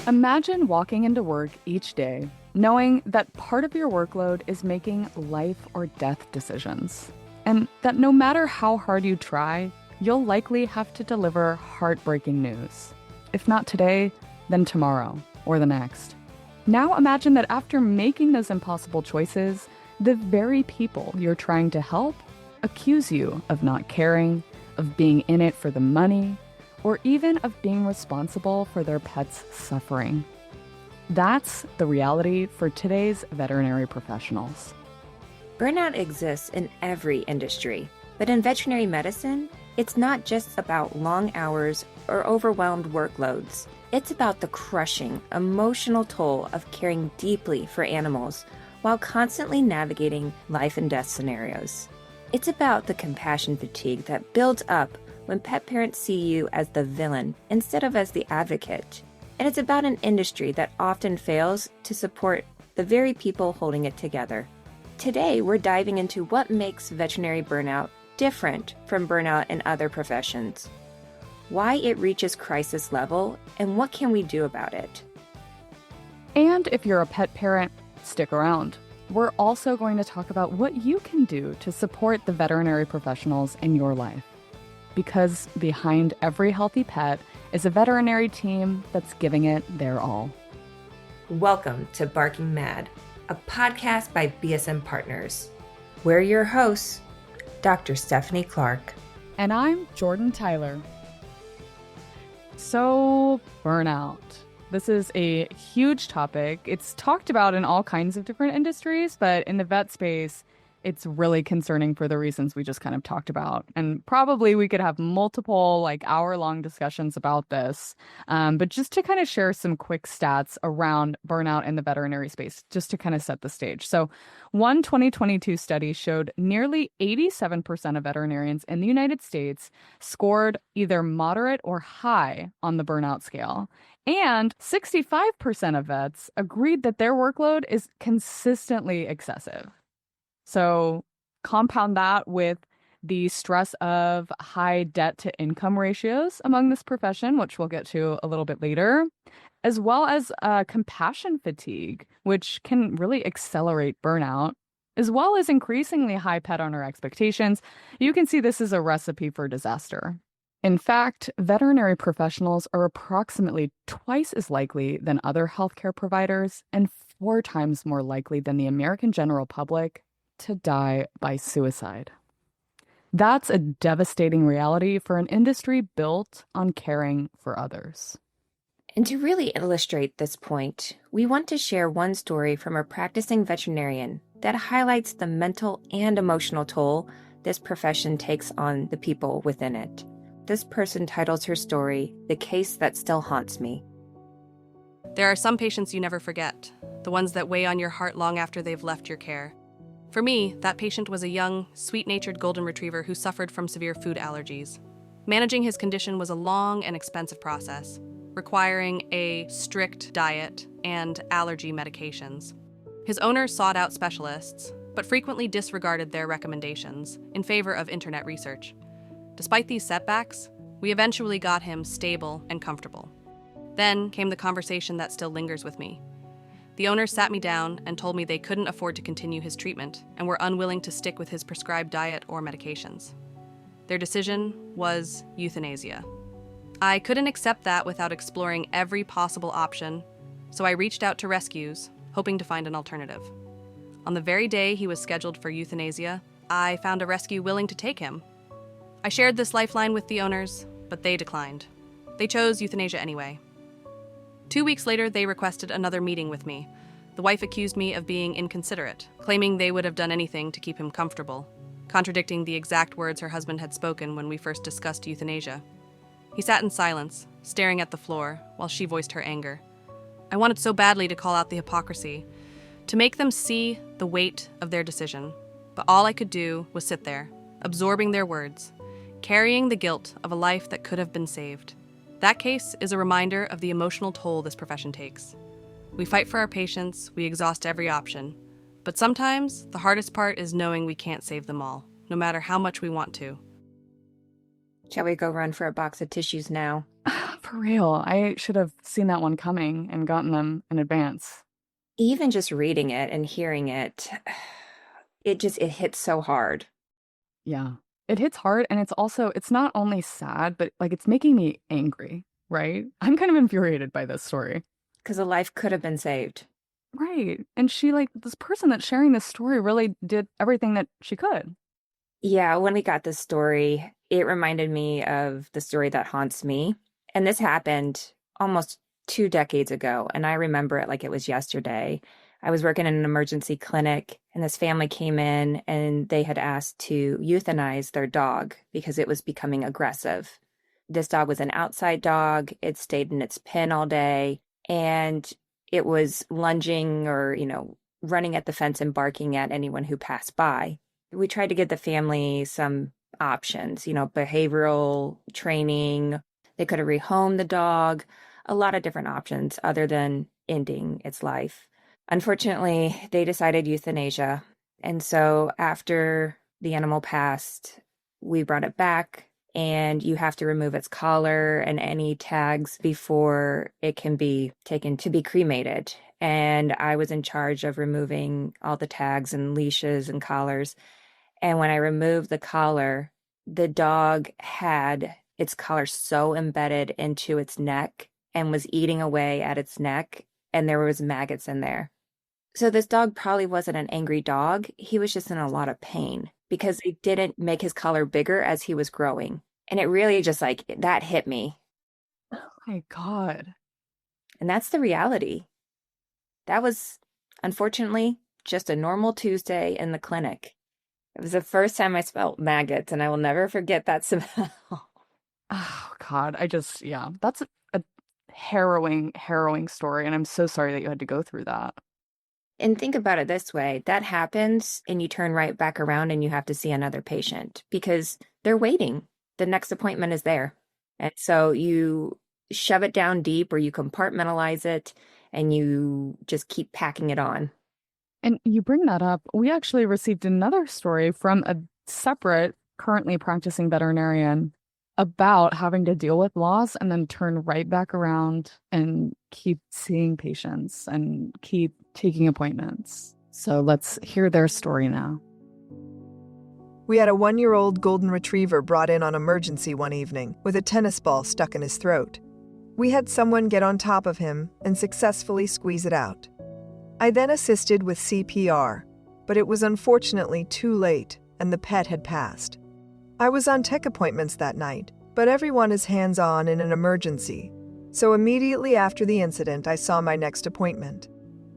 Imagine walking into work each day knowing that part of your workload is making life or death decisions, and that no matter how hard you try, you'll likely have to deliver heartbreaking news. If not today, then tomorrow or the next. Now imagine that after making those impossible choices, the very people you're trying to help accuse you of not caring, of being in it for the money, or even of being responsible for their pets' suffering. That's the reality for today's veterinary professionals. Burnout exists in every industry, but in veterinary medicine, it's not just about long hours or overwhelmed workloads. It's about the crushing, emotional toll of caring deeply for animals while constantly navigating life and death scenarios. It's about the compassion fatigue that builds up when pet parents see you as the villain instead of as the advocate. And it's about an industry that often fails to support the very people holding it together. Today, we're diving into what makes veterinary burnout different from burnout in other professions, why it reaches crisis level, and what can we do about it. And if you're a pet parent, stick around. We're also going to talk about what you can do to support the veterinary professionals in your life. Because behind every healthy pet is a veterinary team that's giving it their all. Welcome to Barking Mad, a podcast by BSM Partners. We're your hosts, Dr. Stephanie Clark. And I'm Jordan Tyler. So, burnout. This is a huge topic. It's talked about in all kinds of different industries, but in the vet space, it's really concerning for the reasons we just kind of talked about. And probably we could have multiple hour-long discussions about this. But just to kind of share some quick stats around burnout in the veterinary space, just to kind of set the stage. So one 2022 study showed nearly 87% of veterinarians in the United States scored either moderate or high on the burnout scale. And 65% of vets agreed that their workload is consistently excessive. So compound that with the stress of high debt to income ratios among this profession, which we'll get to a little bit later, as well as compassion fatigue, which can really accelerate burnout, as well as increasingly high pet owner expectations. You can see this is a recipe for disaster. In fact, veterinary professionals are approximately twice as likely than other healthcare providers and 4 times more likely than the American general public to die by suicide. That's a devastating reality for an industry built on caring for others. And to really illustrate this point, we want to share one story from a practicing veterinarian that highlights the mental and emotional toll this profession takes on the people within it. This person titles her story, "The Case That Still Haunts Me." There are some patients you never forget, the ones that weigh on your heart long after they've left your care. For me, that patient was a young, sweet-natured golden retriever who suffered from severe food allergies. Managing his condition was a long and expensive process, requiring a strict diet and allergy medications. His owner sought out specialists, but frequently disregarded their recommendations in favor of internet research. Despite these setbacks, we eventually got him stable and comfortable. Then came the conversation that still lingers with me. The owner sat me down and told me they couldn't afford to continue his treatment and were unwilling to stick with his prescribed diet or medications. Their decision was euthanasia. I couldn't accept that without exploring every possible option, so I reached out to rescues, hoping to find an alternative. On the very day he was scheduled for euthanasia, I found a rescue willing to take him. I shared this lifeline with the owners, but they declined. They chose euthanasia anyway. 2 weeks later, they requested another meeting with me. The wife accused me of being inconsiderate, claiming they would have done anything to keep him comfortable, contradicting the exact words her husband had spoken when we first discussed euthanasia. He sat in silence, staring at the floor, while she voiced her anger. I wanted so badly to call out the hypocrisy, to make them see the weight of their decision, but all I could do was sit there, absorbing their words, carrying the guilt of a life that could have been saved. That case is a reminder of the emotional toll this profession takes. We fight for our patients, we exhaust every option, but sometimes the hardest part is knowing we can't save them all, no matter how much we want to. Shall we go run for a box of tissues now? For real. I should have seen that one coming and gotten them in advance. Even just reading it and hearing it, it hits so hard Yeah. It hits hard and it's not only sad, but like it's making me angry, right? I'm kind of infuriated by this story. because a life could have been saved. Right. And this person that's sharing this story really did everything that she could. Yeah, when we got this story, it reminded me of the story that haunts me. And this happened almost 2 decades ago. And I remember it like it was yesterday. I was working in an emergency clinic, and this family came in and they had asked to euthanize their dog because it was becoming aggressive. This dog was an outside dog. It stayed in its pen all day, and it was lunging or, running at the fence and barking at anyone who passed by. We tried to give the family some options, behavioral training. They could have rehomed the dog, a lot of different options other than ending its life. Unfortunately, they decided euthanasia. And so after the animal passed, we brought it back, and you have to remove its collar and any tags before it can be taken to be cremated. And I was in charge of removing all the tags and leashes and collars. And when I removed the collar, the dog had its collar so embedded into its neck and was eating away at its neck, and there was maggots in there. So this dog probably wasn't an angry dog. He was just in a lot of pain because it didn't make his collar bigger as he was growing. And it really just that hit me. Oh my God. And that's the reality. That was, unfortunately, just a normal Tuesday in the clinic. It was the first time I smelled maggots, and I will never forget that smell. Oh God. That's a harrowing, harrowing story. And I'm so sorry that you had to go through that. And think about it this way. That happens, and you turn right back around and you have to see another patient because they're waiting. The next appointment is there. And so you shove it down deep, or you compartmentalize it, and you just keep packing it on. And you bring that up. We actually received another story from a separate, currently practicing veterinarian about having to deal with loss and then turn right back around and keep seeing patients and keep taking appointments. So let's hear their story now. We had a 1-year-old golden retriever brought in on emergency one evening with a tennis ball stuck in his throat. We had someone get on top of him and successfully squeeze it out. I then assisted with CPR, but it was unfortunately too late and the pet had passed. I was on tech appointments that night, but everyone is hands-on in an emergency, so immediately after the incident I saw my next appointment.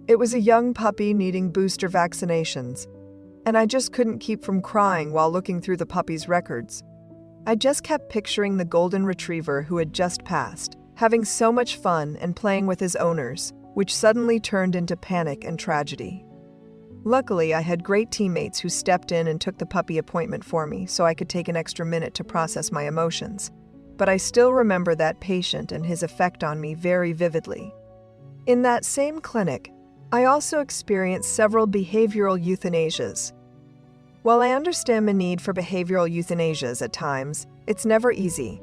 It was a young puppy needing booster vaccinations, and I just couldn't keep from crying while looking through the puppy's records. I just kept picturing the golden retriever who had just passed, having so much fun and playing with his owners, which suddenly turned into panic and tragedy. Luckily, I had great teammates who stepped in and took the puppy appointment for me so I could take an extra minute to process my emotions. But I still remember that patient and his effect on me very vividly. In that same clinic, I also experienced several behavioral euthanasias. While I understand the need for behavioral euthanasias at times, it's never easy.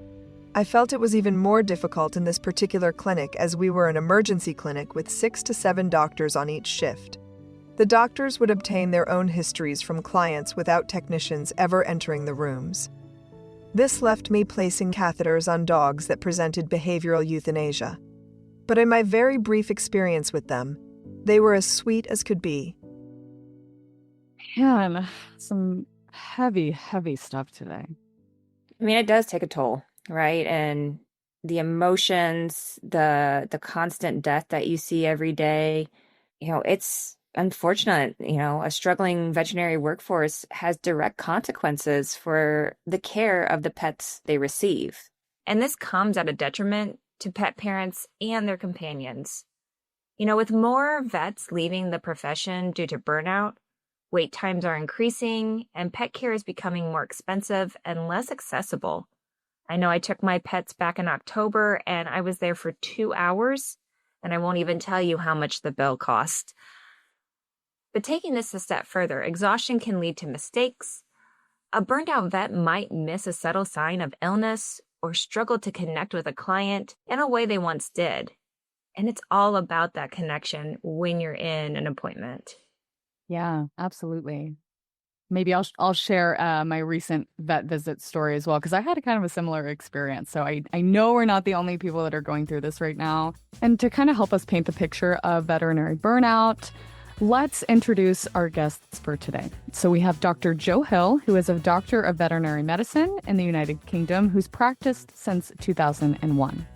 I felt it was even more difficult in this particular clinic as we were an emergency clinic with 6 to 7 doctors on each shift. The doctors would obtain their own histories from clients without technicians ever entering the rooms. This left me placing catheters on dogs that presented behavioral euthanasia. But in my very brief experience with them, they were as sweet as could be. Man, some heavy, heavy stuff today. I mean, it does take a toll, right? And the emotions, the constant death that you see every day, it's unfortunate. A struggling veterinary workforce has direct consequences for the care of the pets they receive. And this comes at a detriment to pet parents and their companions. With more vets leaving the profession due to burnout, wait times are increasing, and pet care is becoming more expensive and less accessible. I know I took my pets back in October, and I was there for 2 hours, and I won't even tell you how much the bill cost. But taking this a step further, exhaustion can lead to mistakes. A burned out vet might miss a subtle sign of illness or struggle to connect with a client in a way they once did. And it's all about that connection when you're in an appointment. Yeah, absolutely. Maybe I'll share my recent vet visit story as well, because I had a kind of a similar experience. So I know we're not the only people that are going through this right now. And to kind of help us paint the picture of veterinary burnout, let's introduce our guests for today. So we have Dr. Joe Hill, who is a doctor of veterinary medicine in the United Kingdom, who's practiced since 2001.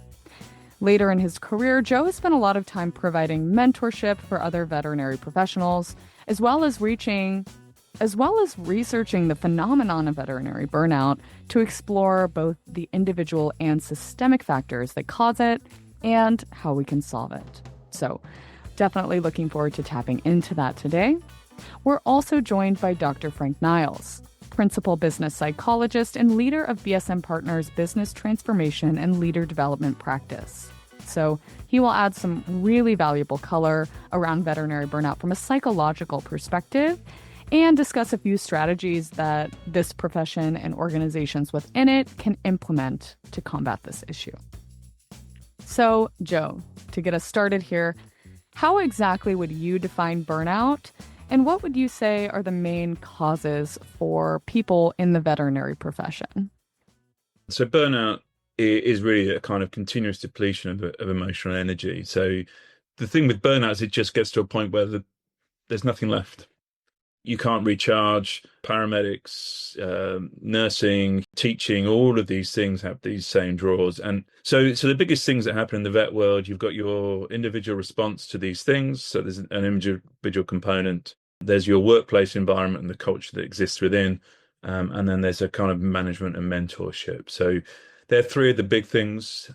Later in his career, Joe has spent a lot of time providing mentorship for other veterinary professionals, as well as researching the phenomenon of veterinary burnout to explore both the individual and systemic factors that cause it and how we can solve it. So, definitely looking forward to tapping into that today. We're also joined by Dr. Frank Niles, principal business psychologist and leader of BSM Partners Business Transformation and Leader Development Practice. So he will add some really valuable color around veterinary burnout from a psychological perspective and discuss a few strategies that this profession and organizations within it can implement to combat this issue. So, Joe, to get us started here, how exactly would you define burnout? And what would you say are the main causes for people in the veterinary profession? So burnout is really a kind of continuous depletion of emotional energy. So the thing with burnout is it just gets to a point where there's nothing left. You can't recharge. Paramedics, nursing, teaching, all of these things have these same draws. And so the biggest things that happen in the vet world, you've got your individual response to these things. So there's an individual component. There's your workplace environment and the culture that exists within. And then there's a kind of management and mentorship. So they're three of the big things.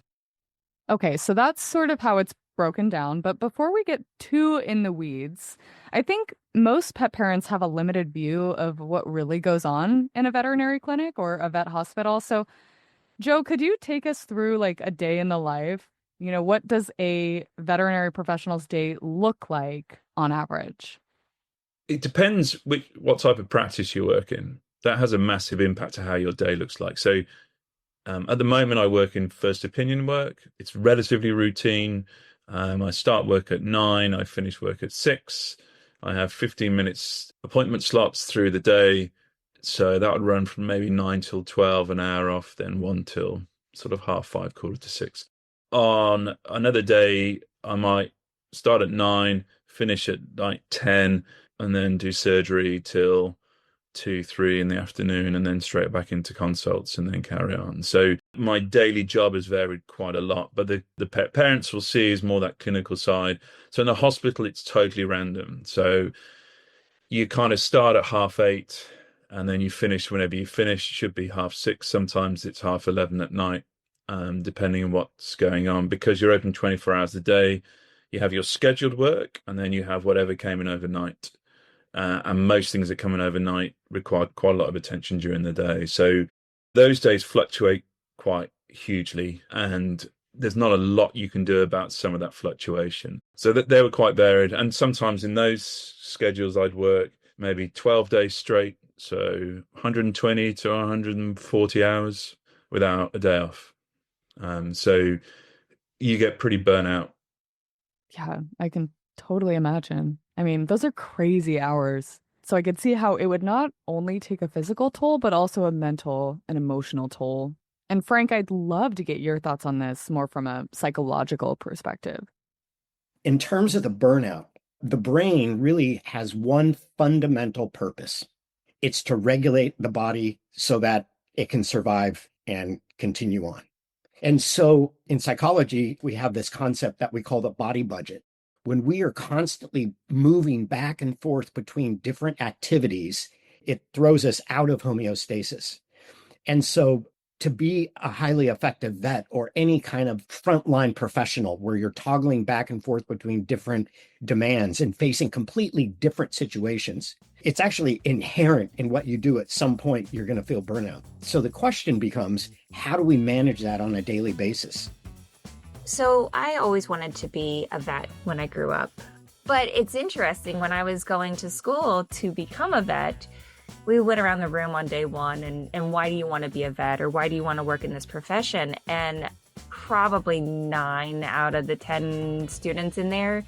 Okay, so that's sort of how it's broken down. But before we get too in the weeds, I think most pet parents have a limited view of what really goes on in a veterinary clinic or a vet hospital. So, Joe, could you take us through like a day in the life? You know, what does a veterinary professional's day look like on average? It depends what type of practice you work in. That has a massive impact to how your day looks like. So at the moment, I work in first opinion work. It's relatively routine. I start work at 9. I finish work at 6. I have 15 minutes appointment slots through the day. So that would run from maybe 9 till 12, an hour off, then 1 till sort of 5:30, 5:45. On another day, I might start at 9, finish at like 10, and then do surgery till 2, 3 in the afternoon, and then straight back into consults and then carry on. So my daily job has varied quite a lot, but the pet parents will see is more that clinical side. So in the hospital, it's totally random. So you kind of start at 8:30 and then you finish whenever you finish. It should be 6:30. Sometimes it's 11:30 at night, depending on what's going on. Because you're open 24 hours a day, you have your scheduled work and then you have whatever came in overnight. And most things that come in overnight require quite a lot of attention during the day. So those days fluctuate quite hugely, and there's not a lot you can do about some of that fluctuation. So that they were quite varied. And sometimes in those schedules, I'd work maybe 12 days straight, so 120 to 140 hours without a day off. So you get pretty burnt out. Yeah, I can totally imagine. I mean, those are crazy hours. So I could see how it would not only take a physical toll, but also a mental and emotional toll. And Frank, I'd love to get your thoughts on this more from a psychological perspective. In terms of the burnout, the brain really has one fundamental purpose. It's to regulate the body so that it can survive and continue on. And so in psychology, we have this concept that we call the body budget. When we are constantly moving back and forth between different activities, it throws us out of homeostasis. And so to be a highly effective vet or any kind of frontline professional where you're toggling back and forth between different demands and facing completely different situations, it's actually inherent in what you do. At some point, you're going to feel burnout. So the question becomes, how do we manage that on a daily basis? So I always wanted to be a vet when I grew up. But it's interesting, when I was going to school to become a vet, we went around the room on day one and why do you want to be a vet, or why do you want to work in this profession? And probably 9 out of the 10 students in there,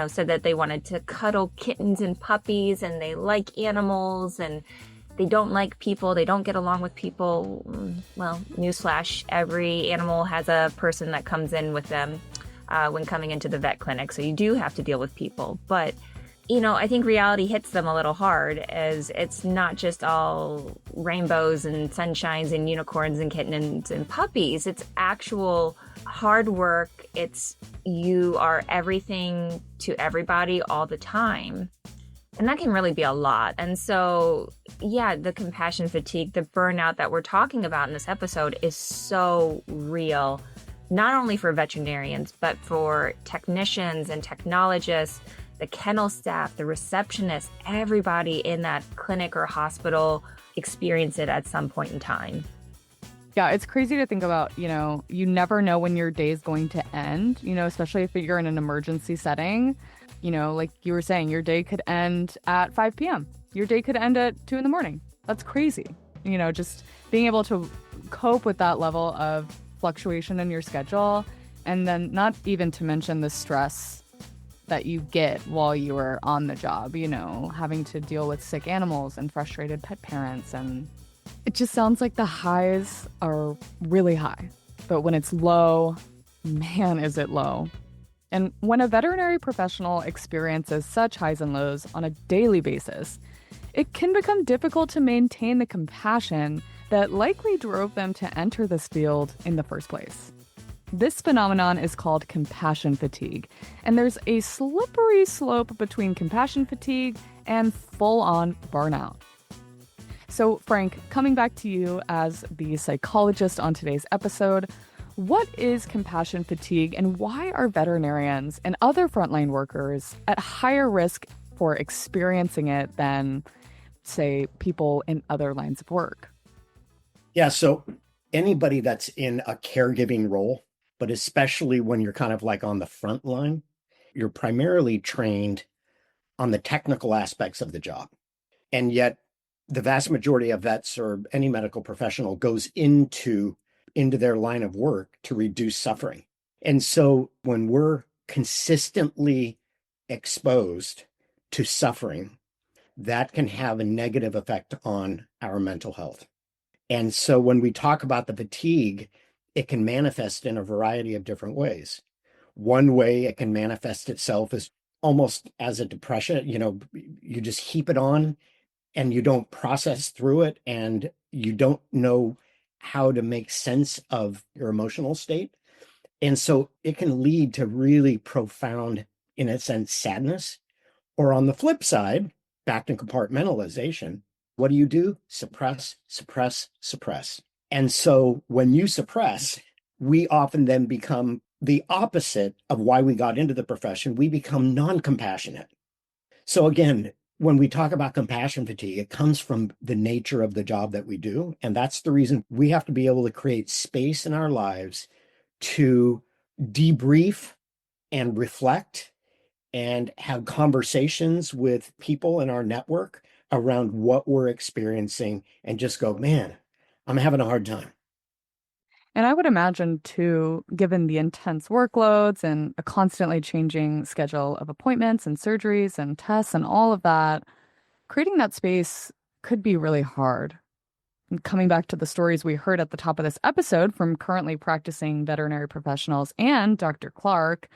said that they wanted to cuddle kittens and puppies, and they like animals, and they don't like people. They don't get along with people. Well, newsflash, every animal has a person that comes in with them when coming into the vet clinic. So you do have to deal with people. But, I think reality hits them a little hard, as it's not just all rainbows and sunshines and unicorns and kittens and puppies. It's actual hard work. It's you are everything to everybody all the time. And that can really be a lot. And so, yeah, the compassion fatigue, the burnout that we're talking about in this episode is so real, not only for veterinarians, but for technicians and technologists, the kennel staff, the receptionists, everybody in that clinic or hospital experience it at some point in time. Yeah, it's crazy to think about, you never know when your day is going to end, especially if you're in an emergency setting. Like you were saying, your day could end at 5 p.m. Your day could end at 2 a.m. That's crazy. Just being able to cope with that level of fluctuation in your schedule, and then not even to mention the stress that you get while you are on the job, having to deal with sick animals and frustrated pet parents. And it just sounds like the highs are really high, but when it's low, man, is it low. And when a veterinary professional experiences such highs and lows on a daily basis, it can become difficult to maintain the compassion that likely drove them to enter this field in the first place. This phenomenon is called compassion fatigue, and there's a slippery slope between compassion fatigue and full-on burnout. So, Frank, coming back to you as the psychologist on today's episode, what is compassion fatigue, and why are veterinarians and other frontline workers at higher risk for experiencing it than, say, people in other lines of work? Yeah, so anybody that's in a caregiving role, but especially when you're kind of like on the front line, you're primarily trained on the technical aspects of the job. And yet the vast majority of vets or any medical professional goes into their line of work to reduce suffering. And so when we're consistently exposed to suffering, that can have a negative effect on our mental health. And so when we talk about the fatigue, it can manifest in a variety of different ways. One way it can manifest itself is almost as a depression. You just heap it on and you don't process through it, and you don't know how to make sense of your emotional state. And so it can lead to really profound, in a sense, sadness. Or on the flip side, back to compartmentalization, what do? Suppress, suppress, suppress. And so when you suppress, we often then become the opposite of why we got into the profession. We become non-compassionate. So again, when we talk about compassion fatigue, it comes from the nature of the job that we do. And that's the reason we have to be able to create space in our lives to debrief and reflect and have conversations with people in our network around what we're experiencing, and just go, man, I'm having a hard time. And I would imagine, too, given the intense workloads and a constantly changing schedule of appointments and surgeries and tests and all of that, creating that space could be really hard. And coming back to the stories we heard at the top of this episode from currently practicing veterinary professionals and Dr. Clark,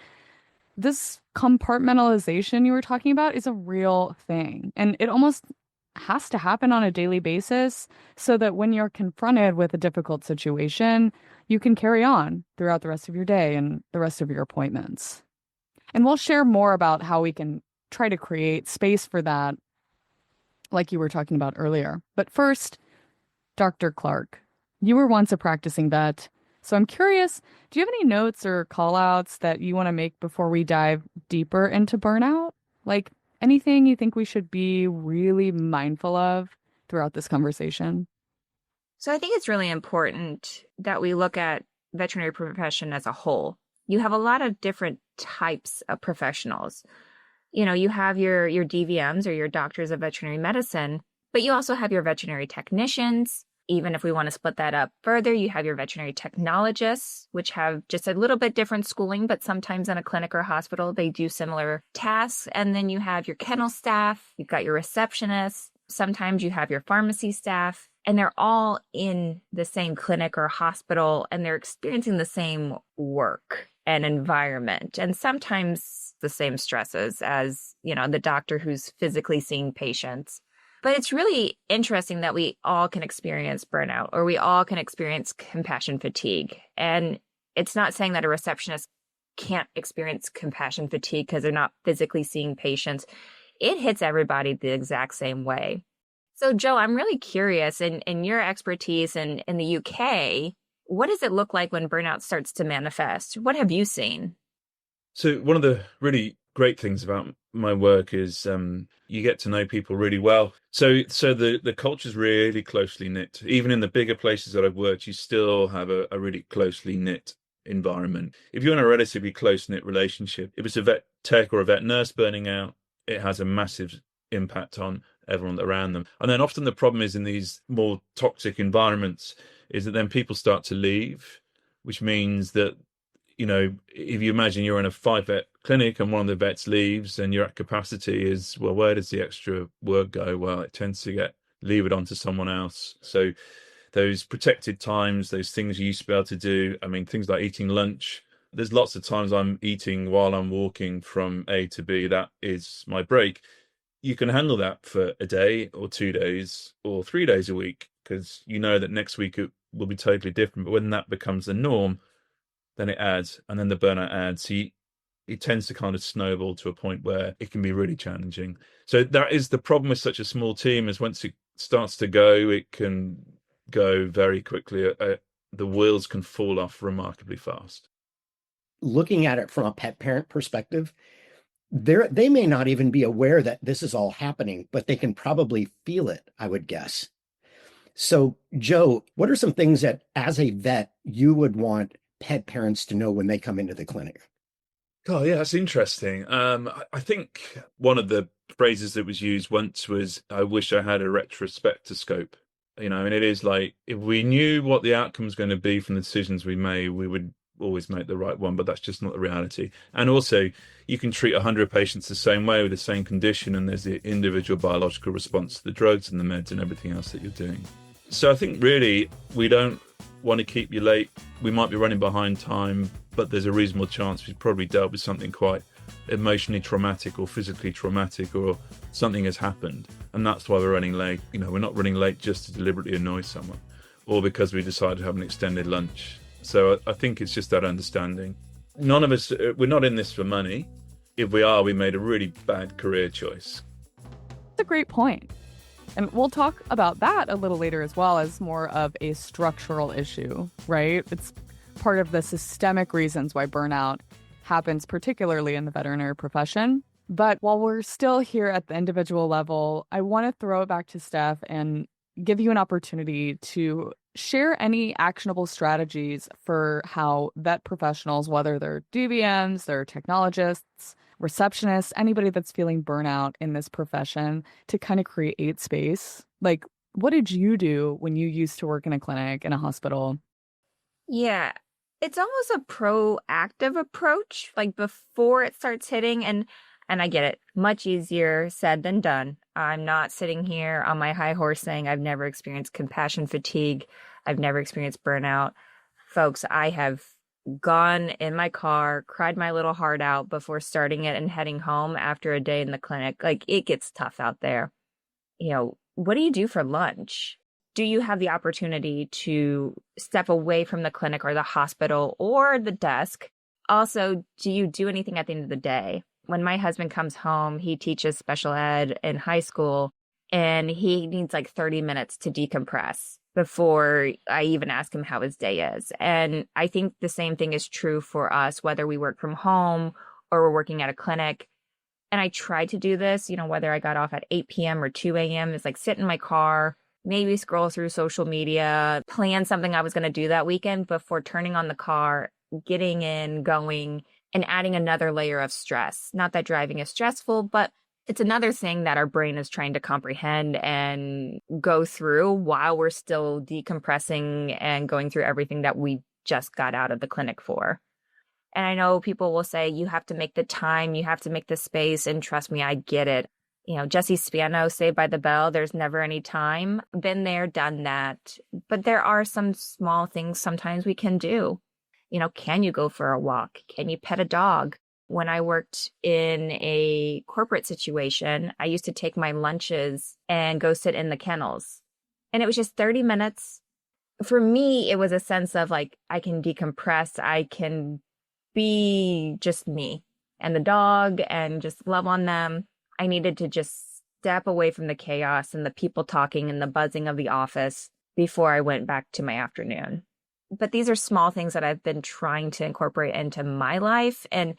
this compartmentalization you were talking about is a real thing. And it almost has to happen on a daily basis so that when you're confronted with a difficult situation, you can carry on throughout the rest of your day and the rest of your appointments. And we'll share more about how we can try to create space for that, like you were talking about earlier. But first, Dr. Clark, you were once a practicing vet. So I'm curious, do you have any notes or call outs that you want to make before we dive deeper into burnout? Like, anything you think we should be really mindful of throughout this conversation? So I think it's really important that we look at veterinary profession as a whole. You have a lot of different types of professionals. You have your DVMs or your doctors of veterinary medicine, But you also have your veterinary technicians. Even if we want to split that up further, you have your veterinary technologists, which have just a little bit different schooling, but sometimes in a clinic or hospital, they do similar tasks. And then you have your kennel staff, you've got your receptionists, sometimes you have your pharmacy staff, and they're all in the same clinic or hospital, and they're experiencing the same work and environment, and sometimes the same stresses as, the doctor who's physically seeing patients. But it's really interesting that we all can experience burnout, or we all can experience compassion fatigue. And it's not saying that a receptionist can't experience compassion fatigue because they're not physically seeing patients. It hits everybody the exact same way. So, Joe, I'm really curious, in your expertise in the UK, what does it look like when burnout starts to manifest? What have you seen? So one of the really great things about my work is you get to know people really well. So the culture's really closely knit. Even in the bigger places that I've worked, you still have a really closely knit environment. If you're in a relatively close-knit relationship, if it's a vet tech or a vet nurse burning out, it has a massive impact on everyone around them. And then often the problem is in these more toxic environments is that then people start to leave, which means that, if you imagine you're in a 5-vet clinic and one of the vets leaves and you're at capacity, is, well, where does the extra work go? Well, it tends to get levered onto someone else. So those protected times, those things you used to be able to do, things like eating lunch, there's lots of times I'm eating while I'm walking from A to B. That is my break. You can handle that for a day or 2 days or 3 days a week because you know that next week it will be totally different. But when that becomes the norm, then it adds, and then the burnout adds. So it tends to kind of snowball to a point where it can be really challenging. So that is the problem with such a small team, is once it starts to go, it can go very quickly. The wheels can fall off remarkably fast. Looking at it from a pet parent perspective, they may not even be aware that this is all happening, but they can probably feel it, I would guess. So, Joe, what are some things that as a vet you would want pet parents to know when they come into the clinic? Oh, yeah, that's interesting. I think one of the phrases that was used once was, I wish I had a retrospectoscope. And it is like, if we knew what the outcome was going to be from the decisions we made, we would always make the right one, but that's just not the reality. And also, you can treat 100 patients the same way with the same condition, and there's the individual biological response to the drugs and the meds and everything else that you're doing. So I think really we don't want to keep you late. We might be running behind time, but there's a reasonable chance we've probably dealt with something quite emotionally traumatic or physically traumatic, or something has happened, and that's why we're running late. We're not running late just to deliberately annoy someone or because we decided to have an extended lunch. So I think it's just that understanding. None of us, we're not in this for money. If we are, we made a really bad career choice. That's a great point. And we'll talk about that a little later as well, as more of a structural issue, right? It's part of the systemic reasons why burnout happens, particularly in the veterinary profession. But while we're still here at the individual level, I want to throw it back to Steph and give you an opportunity to share any actionable strategies for how vet professionals, whether they're DVMs, they're technologists, receptionists, anybody that's feeling burnout in this profession, to kind of create space. Like, what did you do when you used to work in a clinic, in a hospital? Yeah, it's almost a proactive approach, like before it starts hitting. And I get it, much easier said than done. I'm not sitting here on my high horse saying I've never experienced compassion fatigue. I've never experienced burnout. Folks, I have gone in my car, cried my little heart out before starting it and heading home after a day in the clinic. Like, it gets tough out there. What do you do for lunch? Do you have the opportunity to step away from the clinic or the hospital or the desk? Also, do you do anything at the end of the day? When my husband comes home, he teaches special ed in high school, and he needs like 30 minutes to decompress before I even ask him how his day is. And I think the same thing is true for us, whether we work from home or we're working at a clinic. And I tried to do this, whether I got off at 8 p.m. or 2 a.m., is like sit in my car, maybe scroll through social media, plan something I was going to do that weekend before turning on the car, getting in, going, and adding another layer of stress. Not that driving is stressful, but It's another thing that our brain is trying to comprehend and go through while we're still decompressing and going through everything that we just got out of the clinic for. And I know people will say, you have to make the time, you have to make the space. And trust me, I get it. Jesse Spano, Saved by the Bell, there's never any time. Been there, done that. But there are some small things sometimes we can do. Can you go for a walk? Can you pet a dog? When I worked in a corporate situation, I used to take my lunches and go sit in the kennels. And it was just 30 minutes. For me, it was a sense of like, I can decompress. I can be just me and the dog and just love on them. I needed to just step away from the chaos and the people talking and the buzzing of the office before I went back to my afternoon. But these are small things that I've been trying to incorporate into my life. And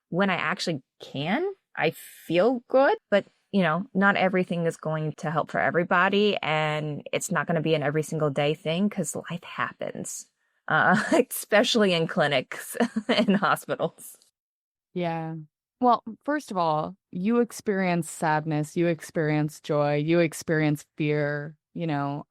when I actually can, I feel good. But, not everything is going to help for everybody. And it's not going to be an every single day thing because life happens, especially in clinics and hospitals. Yeah. Well, first of all, you experience sadness, you experience joy, you experience fear.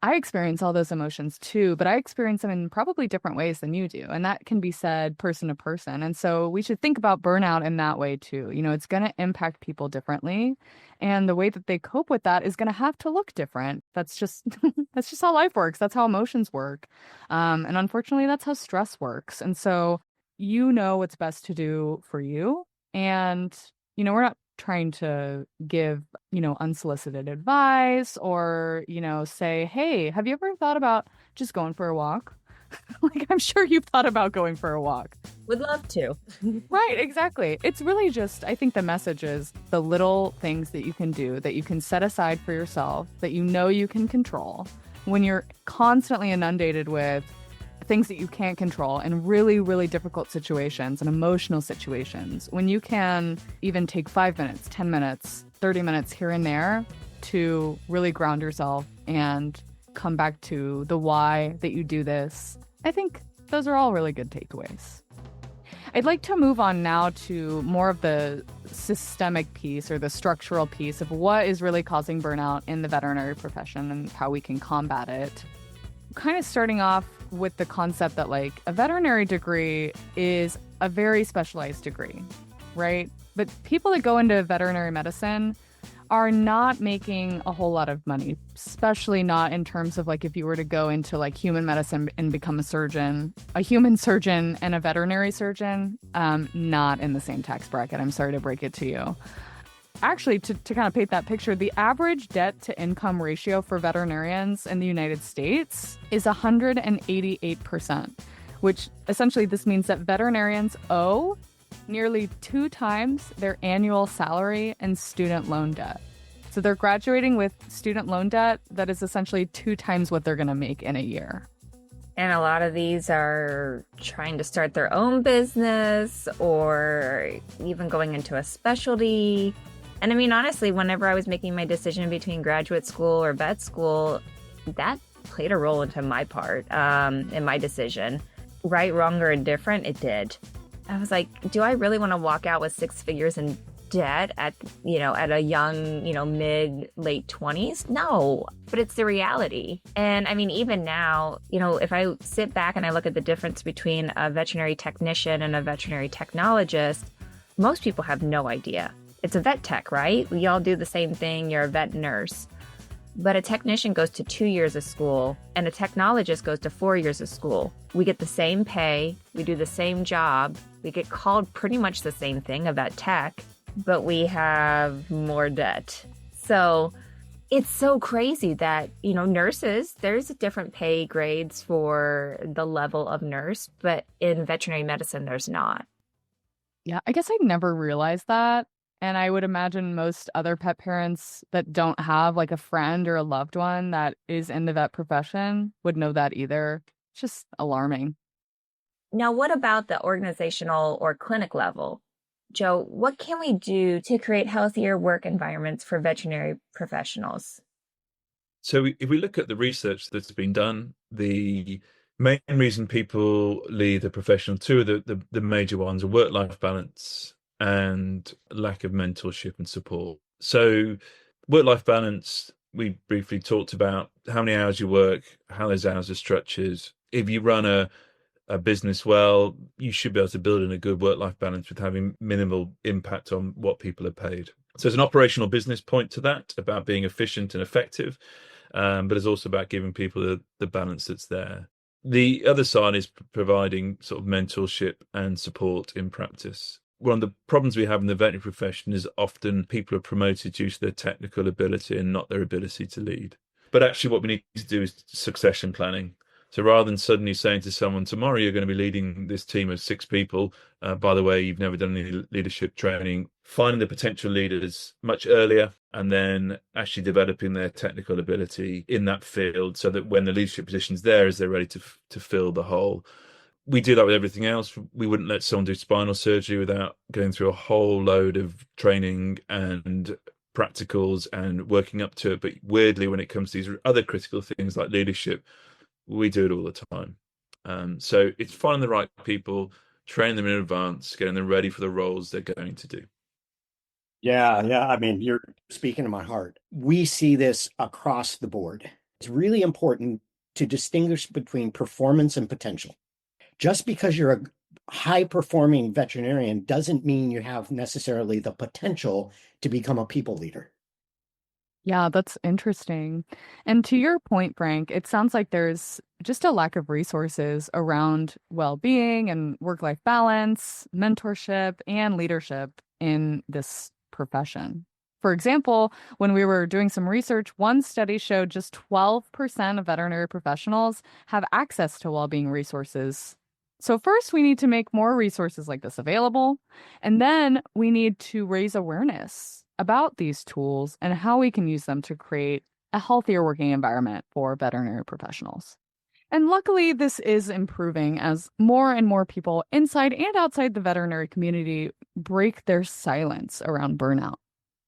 I experience all those emotions too, but I experience them in probably different ways than you do. And that can be said person to person. And so we should think about burnout in that way too. It's going to impact people differently. And the way that they cope with that is going to have to look different. That's just that's just how life works. That's how emotions work. And unfortunately, that's how stress works. And so what's best to do for you. And, we're not trying to give, unsolicited advice or, say, hey, have you ever thought about just going for a walk? Like, I'm sure you've thought about going for a walk. Would love to. Right, exactly. It's really just, I think the message is the little things that you can do, that you can set aside for yourself, that you can control when you're constantly inundated with things that you can't control in really, really difficult situations and emotional situations, when you can even take 5 minutes, 10 minutes, 30 minutes here and there to really ground yourself and come back to the why that you do this. I think those are all really good takeaways. I'd like to move on now to more of the systemic piece or the structural piece of what is really causing burnout in the veterinary profession and how we can combat it. Kind of starting off with the concept that like a veterinary degree is a very specialized degree, right? But people that go into veterinary medicine are not making a whole lot of money, especially not in terms of like if you were to go into like human medicine and become a human surgeon and a veterinary surgeon, not in the same tax bracket. I'm sorry to break it to you. Actually, to kind of paint that picture, the average debt to income ratio for veterinarians in the United States is 188%, which essentially this means that veterinarians owe nearly 2 times their annual salary and student loan debt. So they're graduating with student loan debt that is essentially 2 times what they're going to make in a year. And a lot of these are trying to start their own business or even going into a specialty. And I mean, honestly, whenever I was making my decision between graduate school or vet school, that played a role into my part in my decision. Right, wrong, or indifferent, it did. I was like, do I really want to walk out with 6 figures in debt at a young, mid, late 20s? No, but it's the reality. And I mean, even now, if I sit back and I look at the difference between a veterinary technician and a veterinary technologist, most people have no idea. It's a vet tech, right? We all do the same thing. You're a vet nurse. But a technician goes to 2 years of school and a technologist goes to 4 years of school. We get the same pay. We do the same job. We get called pretty much the same thing, a vet tech, but we have more debt. So it's so crazy that, nurses, there's different pay grades for the level of nurse, but in veterinary medicine, there's not. Yeah, I guess I never realized that. And I would imagine most other pet parents that don't have like a friend or a loved one that is in the vet profession would know that either. It's just alarming. Now, what about the organizational or clinic level? Joe, what can we do to create healthier work environments for veterinary professionals? So if we look at the research that's been done, the main reason people leave the profession, 2 of the major ones are work-life balance and lack of mentorship and support. So work-life balance, we briefly talked about how many hours you work, how those hours are structured. If you run a business well, you should be able to build in a good work-life balance with having minimal impact on what people are paid. So there's an operational business point to that about being efficient and effective, but it's also about giving people the balance that's there. The other side is providing sort of mentorship and support in practice. One of the problems we have in the veterinary profession is often people are promoted due to their technical ability and not their ability to lead. But actually what we need to do is succession planning. So rather than suddenly saying to someone, tomorrow you're going to be leading this team of 6 people, by the way, you've never done any leadership training, finding the potential leaders much earlier and then actually developing their technical ability in that field so that when the leadership position's there, as they're ready to fill the hole. We do that with everything else. We wouldn't let someone do spinal surgery without going through a whole load of training and practicals and working up to it. But weirdly, when it comes to these other critical things like leadership, we do it all the time. So it's finding the right people, training them in advance, getting them ready for the roles they're going to do. Yeah. I mean, you're speaking to my heart. We see this across the board. It's really important to distinguish between performance and potential. Just because you're a high-performing veterinarian doesn't mean you have necessarily the potential to become a people leader. Yeah, that's interesting. And to your point, Frank, it sounds like there's just a lack of resources around well-being and work-life balance, mentorship, and leadership in this profession. For example, when we were doing some research, one study showed just 12% of veterinary professionals have access to well-being resources. So first, we need to make more resources like this available, and then we need to raise awareness about these tools and how we can use them to create a healthier working environment for veterinary professionals. And luckily, this is improving as more and more people inside and outside the veterinary community break their silence around burnout.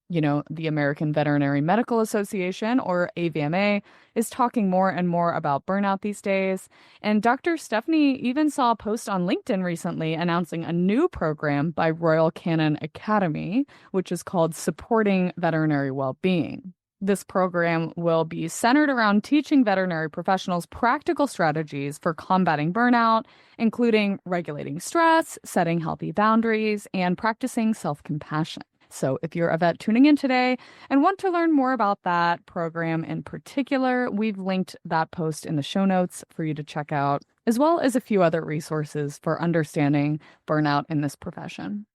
You know, the American Veterinary Medical Association, or AVMA, is talking more and more about burnout these days. And Dr. Stephanie even saw a post on LinkedIn recently announcing a new program by Royal Canin Academy, which is called Supporting Veterinary Wellbeing. This program will be centered around teaching veterinary professionals practical strategies for combating burnout, including regulating stress, setting healthy boundaries, and practicing self-compassion. So if you're a vet tuning in today and want to learn more about that program in particular, we've linked that post in the show notes for you to check out, as well as a few other resources for understanding burnout in this profession.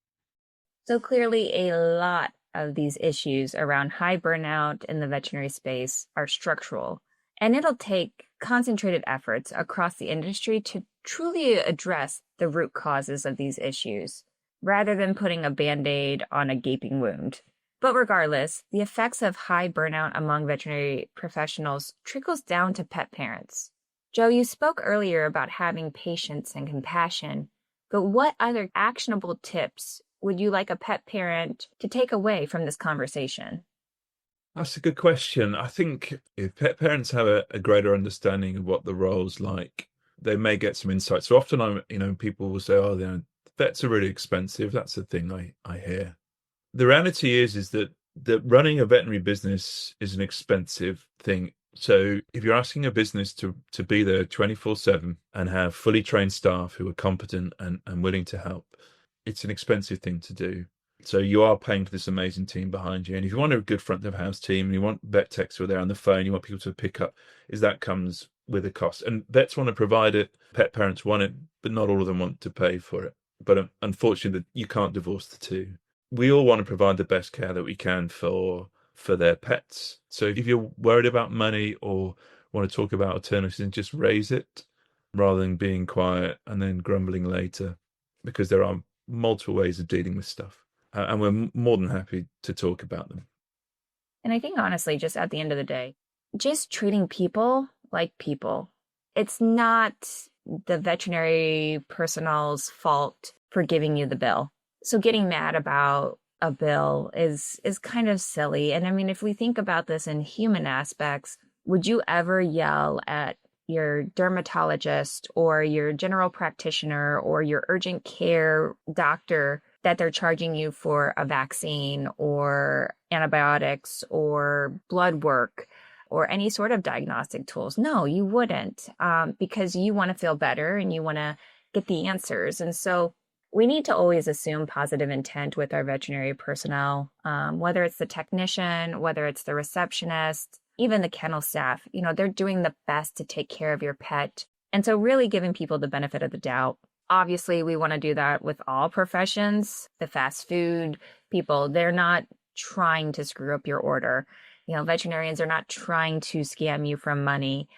So clearly, a lot of these issues around high burnout in the veterinary space are structural, and it'll take concentrated efforts across the industry to truly address the root causes of these issues, rather than putting a Band-Aid on a gaping wound. But regardless, the effects of high burnout among veterinary professionals trickles down to pet parents. Joe, you spoke earlier about having patience and compassion, but what other actionable tips would you like a pet parent to take away from this conversation? That's a good question. I think if pet parents have a greater understanding of what the role's like, they may get some insight. So often people will say, oh, vets are really expensive. That's the thing I hear. The reality is that running a veterinary business is an expensive thing. So if you're asking a business to be there 24/7 and have fully trained staff who are competent and willing to help, it's an expensive thing to do. So you are paying for this amazing team behind you. And if you want a good front of house team, and you want vet techs who are there on the phone, you want people to pick up, that comes with a cost. And vets want to provide it, pet parents want it, but not all of them want to pay for it. But unfortunately, you can't divorce the two. We all want to provide the best care that we can for their pets. So if you're worried about money or want to talk about alternatives, then just raise it rather than being quiet and then grumbling later, because there are multiple ways of dealing with stuff. And we're more than happy to talk about them. And I think honestly, just at the end of the day, just treating people like people. It's not the veterinary personnel's fault for giving you the bill. So getting mad about a bill is kind of silly. And I mean, if we think about this in human aspects, would you ever yell at your dermatologist or your general practitioner or your urgent care doctor that they're charging you for a vaccine or antibiotics or blood work or any sort of diagnostic tools. No, you wouldn't, because you want to feel better and you want to get the answers. And so we need to always assume positive intent with our veterinary personnel, whether it's the technician, whether it's the receptionist, even the kennel staff. They're doing the best to take care of your pet. And so really giving people the benefit of the doubt. Obviously, we want to do that with all professions. The fast food people, they're not trying to screw up your order. Veterinarians are not trying to scam you from money.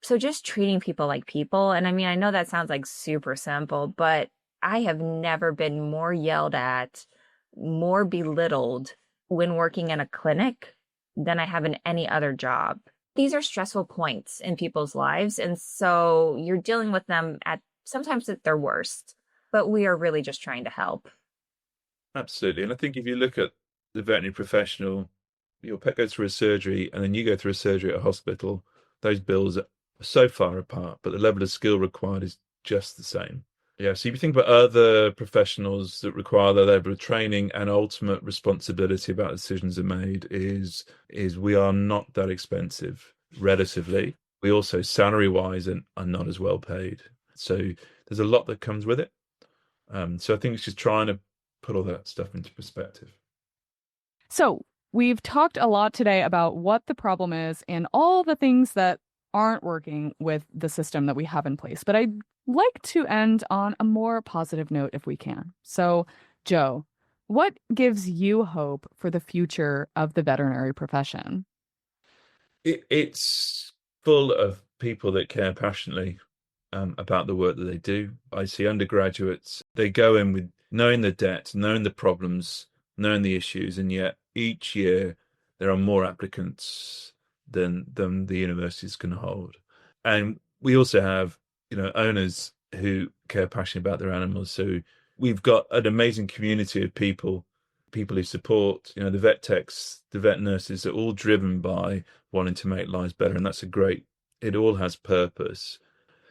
So just treating people like people. And I know that sounds like super simple, but I have never been more yelled at, more belittled when working in a clinic than I have in any other job. These are stressful points in people's lives. And so you're dealing with them sometimes at their worst, but we are really just trying to help. Absolutely. And I think if you look at the veterinary professional, your pet goes through a surgery and then you go through a surgery at a hospital, those bills are so far apart, but the level of skill required is just the same. Yeah, so if you think about other professionals that require that level of training and ultimate responsibility about decisions are made is we are not that expensive relatively. We also salary-wise are not as well paid. So there's a lot that comes with it. So I think it's just trying to put all that stuff into perspective. So we've talked a lot today about what the problem is and all the things that aren't working with the system that we have in place. But I'd like to end on a more positive note if we can. So, Joe, what gives you hope for the future of the veterinary profession? It's full of people that care passionately about the work that they do. I see undergraduates, they go in with knowing the debt, knowing the problems, knowing the issues, and yet each year there are more applicants than the universities can hold. And we also have, owners who care passionately about their animals. So we've got an amazing community of people who support, the vet techs, the vet nurses are all driven by wanting to make lives better. And it all has purpose.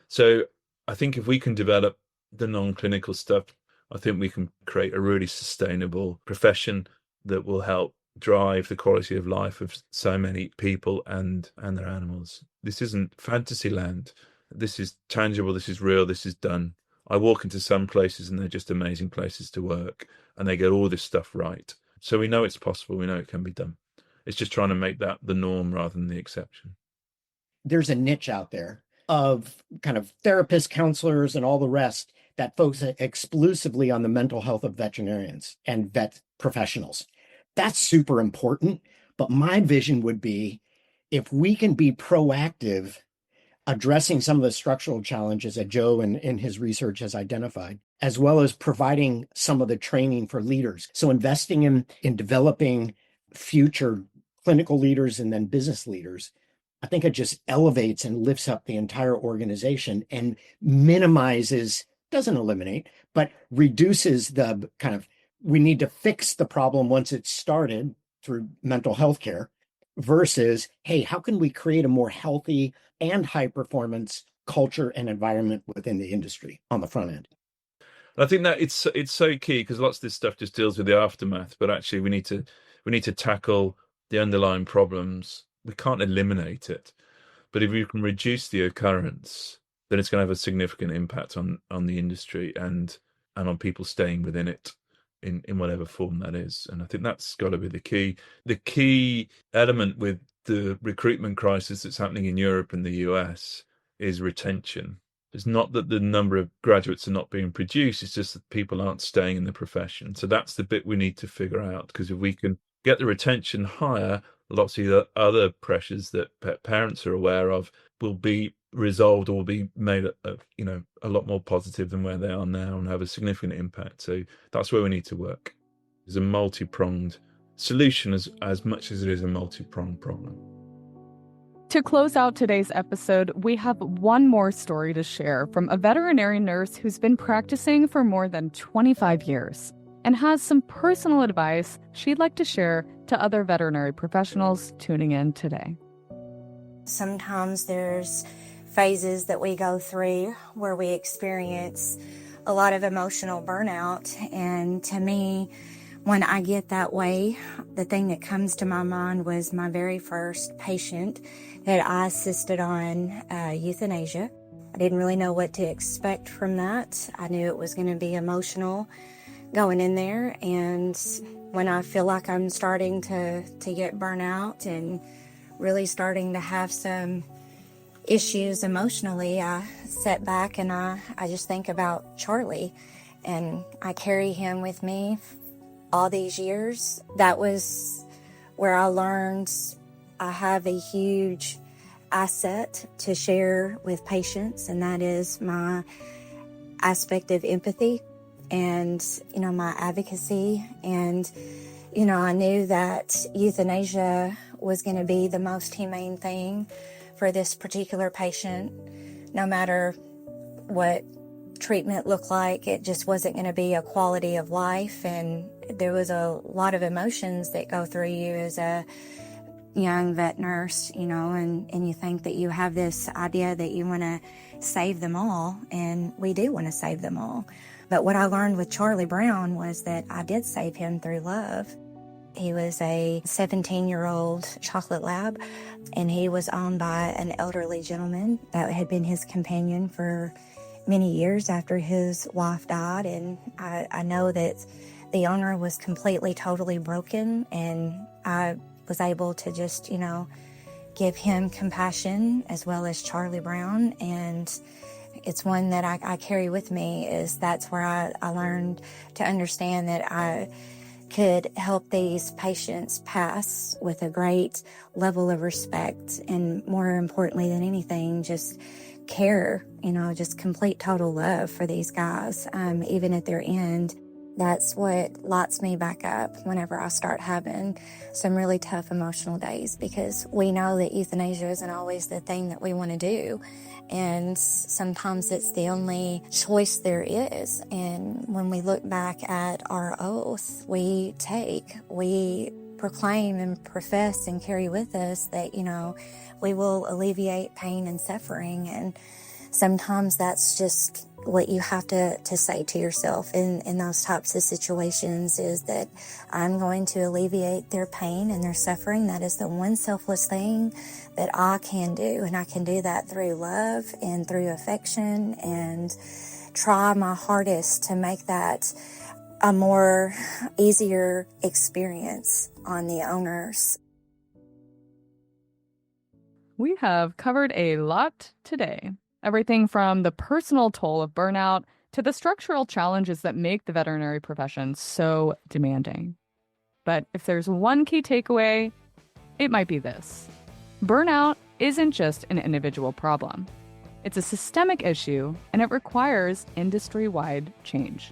So I think if we can develop the non-clinical stuff, I think we can create a really sustainable profession that will help drive the quality of life of so many people and their animals. This isn't fantasy land. This is tangible. This is real. This is done. I walk into some places and they're just amazing places to work and they get all this stuff right. So we know it's possible. We know it can be done. It's just trying to make that the norm rather than the exception. There's a niche out there of kind of therapists, counselors, and all the rest that focus exclusively on the mental health of veterinarians and vet professionals. That's super important. But my vision would be if we can be proactive addressing some of the structural challenges that Joe in his research has identified, as well as providing some of the training for leaders. So investing in developing future clinical leaders and then business leaders, I think it just elevates and lifts up the entire organization and minimizes, doesn't eliminate, but reduces the kind of, we need to fix the problem once it's started through mental health care versus, hey, how can we create a more healthy and high performance culture and environment within the industry on the front end? I think that it's so key because lots of this stuff just deals with the aftermath, but actually we need to tackle the underlying problems. We can't eliminate it, but if you can reduce the occurrence, then it's going to have a significant impact on the industry and on people staying within it in whatever form that is. And I think that's got to be the key. The key element with the recruitment crisis that's happening in Europe and the US is retention. It's not that the number of graduates are not being produced, it's just that people aren't staying in the profession. So that's the bit we need to figure out, because if we can get the retention higher, lots of the other pressures that pet parents are aware of will be resolved or will be made a lot more positive than where they are now and have a significant impact. So that's where we need to work. It's a multi-pronged solution as much as it is a multi-pronged problem. To close out today's episode, we have one more story to share from a veterinary nurse who's been practicing for more than 25 years and has some personal advice she'd like to share to other veterinary professionals tuning in today. Sometimes there's phases that we go through where we experience a lot of emotional burnout, and to me, When I get that way, the thing that comes to my mind was my very first patient that I assisted on euthanasia. I didn't really know what to expect from that. I knew it was going to be emotional going in there, and when I feel like I'm starting to get burnout and really starting to have some issues emotionally, I sit back and I just think about Charlie, and I carry him with me all these years. That was where I learned I have a huge asset to share with patients, and that is my aspect of empathy and, my advocacy. And, I knew that euthanasia was going to be the most humane thing for this particular patient. No matter what treatment looked like, it just wasn't going to be a quality of life. And there was a lot of emotions that go through you as a young vet nurse, and you think that you have this idea that you want to save them all, and we do want to save them all. But what I learned with Charlie Brown was that I did save him through love. He was a 17-year-old chocolate lab, and he was owned by an elderly gentleman that had been his companion for many years after his wife died. And I know that the owner was completely, totally broken, and I was able to just, give him compassion as well as Charlie Brown. And it's one that I carry with me, is that's where I learned to understand that I could help these patients pass with a great level of respect, and more importantly than anything, just care, just complete total love for these guys, even at their end. That's what lights me back up whenever I start having some really tough emotional days, because we know that euthanasia isn't always the thing that we want to do. And sometimes it's the only choice there is. And when we look back at our oath we proclaim and profess and carry with us that, we will alleviate pain and suffering. And sometimes that's just what you have to say to yourself in those types of situations, is that I'm going to alleviate their pain and their suffering. That is the one selfless thing that I can do, and I can do that through love and through affection, and try my hardest to make that a more easier experience on the owners. We have covered a lot today. Everything from the personal toll of burnout to the structural challenges that make the veterinary profession so demanding. But if there's one key takeaway, it might be this. Burnout isn't just an individual problem. It's a systemic issue, and it requires industry-wide change.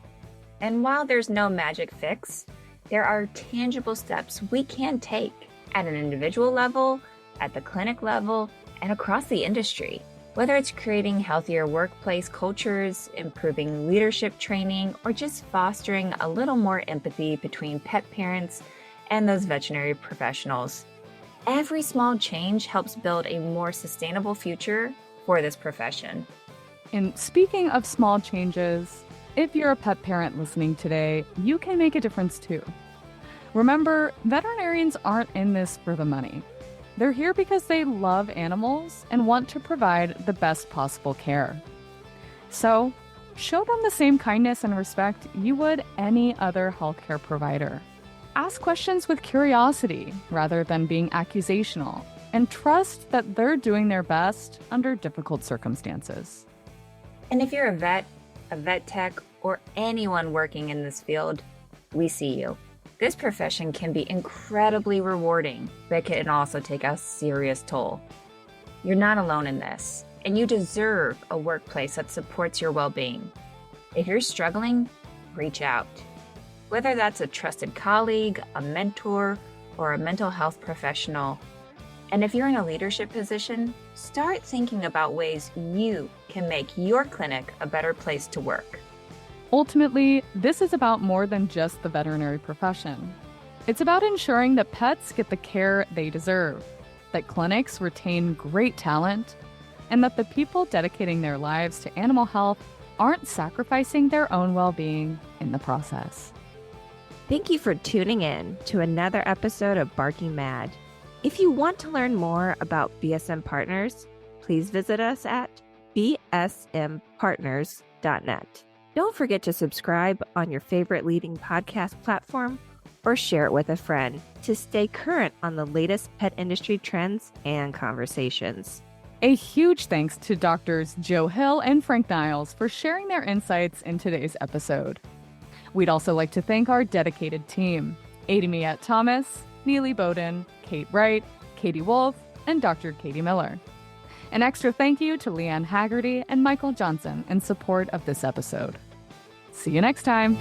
And while there's no magic fix, there are tangible steps we can take at an individual level, at the clinic level, and across the industry. Whether it's creating healthier workplace cultures, improving leadership training, or just fostering a little more empathy between pet parents and those veterinary professionals, every small change helps build a more sustainable future for this profession. And speaking of small changes, if you're a pet parent listening today, you can make a difference too. Remember, veterinarians aren't in this for the money. They're here because they love animals and want to provide the best possible care. So, show them the same kindness and respect you would any other healthcare provider. Ask questions with curiosity rather than being accusational, and trust that they're doing their best under difficult circumstances. And if you're a vet tech, or anyone working in this field, we see you. This profession can be incredibly rewarding, but can also take a serious toll. You're not alone in this, and you deserve a workplace that supports your well-being. If you're struggling, reach out. Whether that's a trusted colleague, a mentor, or a mental health professional. And if you're in a leadership position, start thinking about ways you can make your clinic a better place to work. Ultimately, this is about more than just the veterinary profession. It's about ensuring that pets get the care they deserve, that clinics retain great talent, and that the people dedicating their lives to animal health aren't sacrificing their own well-being in the process. Thank you for tuning in to another episode of Barking Mad. If you want to learn more about BSM Partners, please visit us at bsmpartners.net. Don't forget to subscribe on your favorite leading podcast platform or share it with a friend to stay current on the latest pet industry trends and conversations. A huge thanks to Doctors Joe Hill and Frank Niles for sharing their insights in today's episode. We'd also like to thank our dedicated team, Adamiette Thomas, Neely Bowden, Kate Wright, Katie Wolf, and Dr. Katie Miller. An extra thank you to Leanne Haggerty and Michael Johnson in support of this episode. See you next time.